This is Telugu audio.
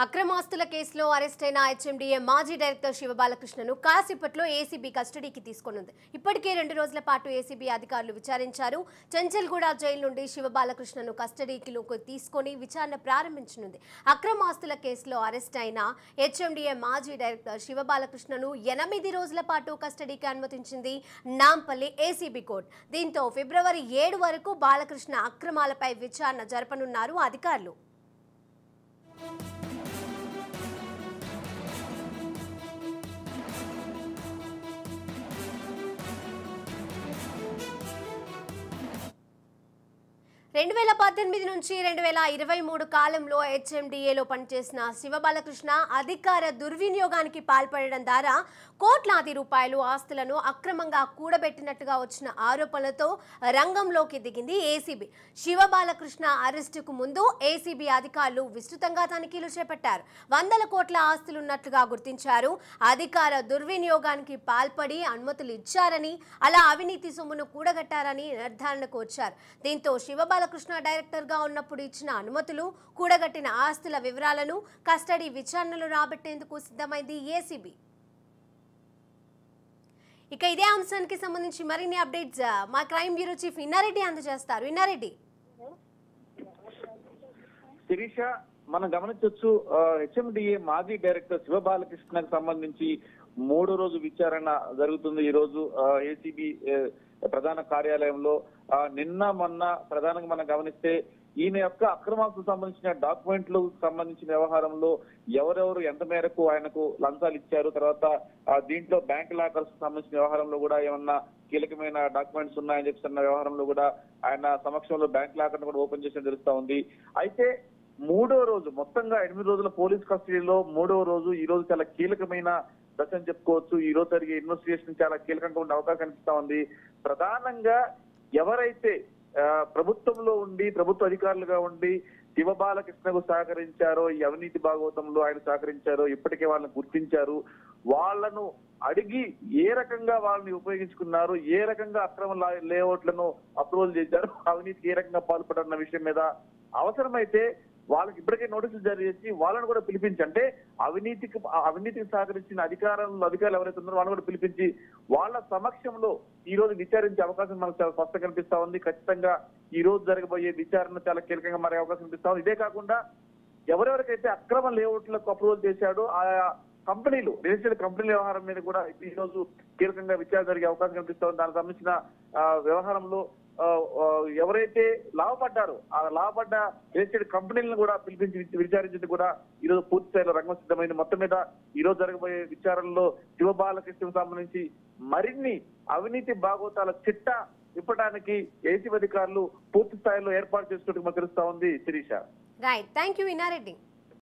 అక్రమాస్తుల కేసులో అరెస్ట్ అయిన హెచ్ఎండిఏ మాజీ డైరెక్టర్ శివబాలకృష్ణను కాసేపట్లో ఏసీబీ కస్టడీకి తీసుకొనుంది. ఇప్పటికే 2 రోజుల పాటు ఏసీబీ అధికారులు విచారించారు. చెంచల్గూడ జైలు నుండి శివబాలకృష్ణను కస్టడీకి తీసుకొని విచారణ ప్రారంభించనుంది. అక్రమాస్తుల కేసులో అరెస్ట్ అయిన హెచ్ఎండిఏ మాజీ డైరెక్టర్ శివబాలకృష్ణను 8 రోజుల పాటు కస్టడీకి అనుమతించింది నాంపల్లి ఏసీబీ కోర్టు. దీంతో ఫిబ్రవరి 7 వరకు బాలకృష్ణ అక్రమాలపై విచారణ జరపనున్నారు అధికారులు. రెండు 2018 నుంచి 2023 కాలంలో హెచ్ఎండిఏలో పనిచేసిన శివబాలకృష్ణ అధికార దుర్వినియోగానికి పాల్పడడం ద్వారా కోట్లాది రూపాయలు ఆస్తులను అక్రమంగా కూడబెట్టినట్టుగా వచ్చిన ఆరోపణలతో రంగంలోకి దిగింది ఏసీబీ. శివబాలకృష్ణ అరెస్టుకు ముందు ఏసీబీ అధికారులు విస్తృతంగా తనిఖీలు చేపట్టారు. 100 కోట్ల ఆస్తులున్నట్లుగా గుర్తించారు. అధికార దుర్వినియోగానికి పాల్పడి అనుమతులు ఇచ్చారని, అలా అవినీతి సొమ్మును కూడగట్టారని నిర్ధారణకు వచ్చారు. దీంతో శివబాలకృష్ణ డైరెక్టర్ గా ఉన్నప్పుడు ఇచ్చిన అనుమతులు, కూడగట్టిన ఆస్తుల వివరాలను కస్టడీ విచారణలు రాబట్టేందుకు సిద్ధమైంది ఏసీబీ. ఇక ఇదే అంశానికి సంబంధించి మరిన్ని అప్డేట్స్ మా క్రైమ్ బ్యూరో చీఫ్ ఇన్నారెడ్డి అందజేస్తారు. ఇన్నారెడ్డి, శిరీష, మనం గమనించవచ్చు హెచ్ఎండిఏ మాజీ డైరెక్టర్ శివబాలకృష్ణకు సంబంధించి 3వ రోజు విచారణ జరుగుతుంది. ఈ రోజు ఏసీబీ ప్రధాన కార్యాలయంలో నిన్న మొన్న ప్రధానంగా మనం గమనిస్తే ఈయన యొక్క అక్రమాలకు సంబంధించిన డాక్యుమెంట్లు సంబంధించిన వ్యవహారంలో ఎవరెవరు ఎంత మేరకు ఆయనకు లంచాలు ఇచ్చారు, తర్వాత దీంట్లో బ్యాంక్ లాకర్స్ సంబంధించిన వ్యవహారంలో కూడా ఏమన్నా కీలకమైన డాక్యుమెంట్స్ ఉన్నాయని చెప్పిన వ్యవహారంలో కూడా ఆయన సమక్షంలో బ్యాంక్ లాకర్ కూడా ఓపెన్ చేసిన తెలుస్తా ఉంది. అయితే 3వ రోజు మొత్తంగా 8 రోజుల పోలీస్ కస్టడీలో 3వ రోజు ఈ రోజు చాలా కీలకమైన దశ అని చెప్పుకోవచ్చు. ఈ రోజు జరిగే ఇన్వెస్టిగేషన్ చాలా కీలకంగా ఉండే అవకాశం కనిపిస్తా ఉంది. ప్రధానంగా ఎవరైతే ప్రభుత్వంలో ఉండి ప్రభుత్వ అధికారులుగా ఉండి శివబాలకృష్ణకు సహకరించారో, ఈ అవినీతి భాగవతంలో ఆయన సహకరించారో ఇప్పటికే వాళ్ళని గుర్తించారు. వాళ్లను అడిగి ఏ రకంగా వాళ్ళని ఉపయోగించుకున్నారు, ఏ రకంగా అక్రమ లేఅవుట్లను అప్రూవల్ చేశారు, అవినీతికి ఏ రకంగా పాల్పడారన్న విషయం మీద అవసరమైతే వాళ్ళకి ఇప్పటికే నోటీసులు జారీ చేసి వాళ్ళని కూడా పిలిపించి, అంటే అవినీతికి సహకరించిన అధికారులు ఎవరైతే ఉన్నారో వాళ్ళని కూడా పిలిపించి వాళ్ళ సమక్షంలో ఈ రోజు విచారించే అవకాశం మనకు చాలా స్పష్టంగా కనిపిస్తా ఉంది. ఖచ్చితంగా ఈ రోజు జరగబోయే విచారణ చాలా కీలకంగా మారే అవకాశం కనిపిస్తా ఉంది. ఇదే కాకుండా ఎవరెవరికైతే అక్రమ లేఅవుట్లకు అప్రూవల్ చేశాడో ఆ కంపెనీలు, రిజిస్టర్డ్ కంపెనీల వ్యవహారం మీద కూడా ఈ రోజు కీలకంగా విచారణ జరిగే అవకాశం కనిపిస్తా ఉంది. దానికి సంబంధించిన వ్యవహారంలో ఎవరైతే లాభపడ్డారో ఆ లాభపడ్డ రిజిస్టర్డ్ కంపెనీలను కూడా పిలిపించి విచారించింది కూడా ఈ రోజు పూర్తి స్థాయిలో రంగం సిద్ధమైంది. మొత్తం మీద ఈ రోజు జరగబోయే విచారణలో శివబాలకృష్ణకు సంబంధించి మరిన్ని అవినీతి భాగవతాల చిట్టా ఇప్పటానికి ఏసీబీ అధికారులు పూర్తి స్థాయిలో ఏర్పాటు చేస్తున్నట్టు మనకు తెలుస్తా ఉంది. Shirisha, right, thank you Inna Reddy.